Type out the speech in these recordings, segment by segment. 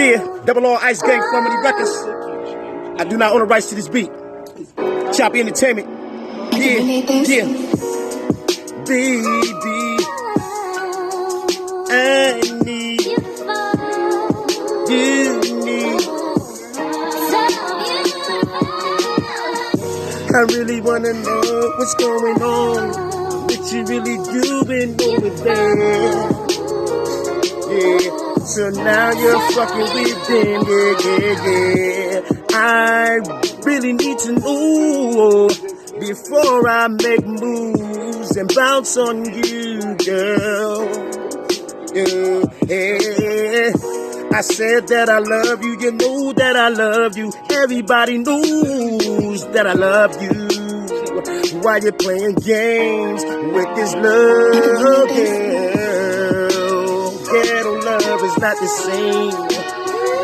Yeah, Double R Ice Gang Family Records. I do not own the rights to this beat. Choppy Entertainment. Yeah. Baby, I need you. I really wanna know what's going on. What you really doing over there? Yeah, so now you're fucking with them, yeah. I really need to know before I make moves and bounce on you, girl. Yeah. I said that I love you, you know that I love you. Everybody knows that I love you. Why you playing games with this love, girl? Ghetto love is not the same.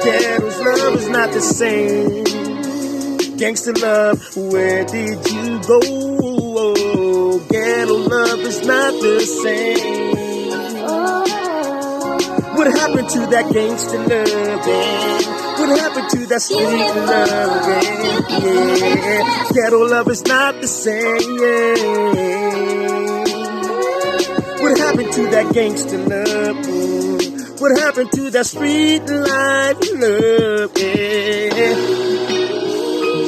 Ghetto's love is not the same. Gangsta love, where did you go? Ghetto love is not the same. What happened to that gangsta loving? What happened to that sweet loving? Yeah, ghetto love is not the same. What happened to that gangsta love? What happened to that street life love? Yeah.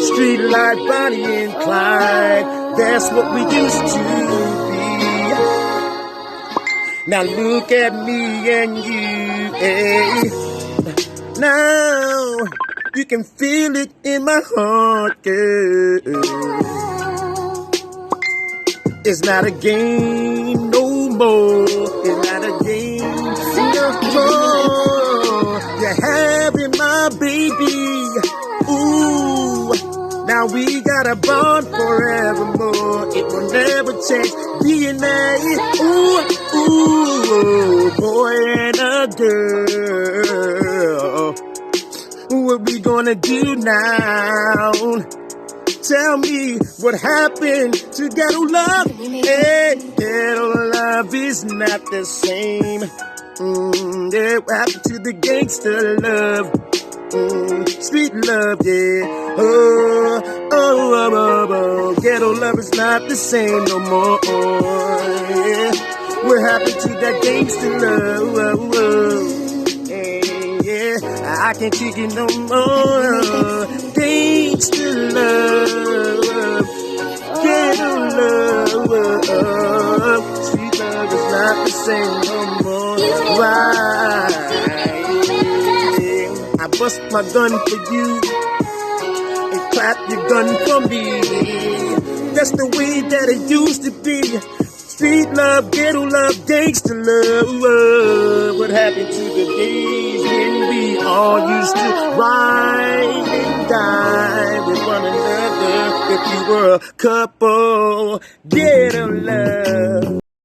Street life, Bonnie and Clyde. That's what we used to be. Now look at me and you, eh? Now you can feel it in my heart, girl. It's not a game no more. It's not a game no more. You're having my baby. Ooh, now we got a bond forevermore. It will never change. DNA. Ooh, boy and a girl. What we gonna do now? Tell me what happened to ghetto love. Hey, ghetto love is not the same. Yeah, what happened to the gangster love? Street love, yeah. Oh, ghetto love is not the same no more. Yeah. What happened to that gangster love? Yeah, I can't take it no more. Gangster love, ghetto love. Street love is not the same no more. Why? I bust my gun for you and clap your gun for me. That's the way that it used to be. Street love, ghetto love, gangster love. What happened to the days when we all used to ride and die with one another? If you were a couple, ghetto love.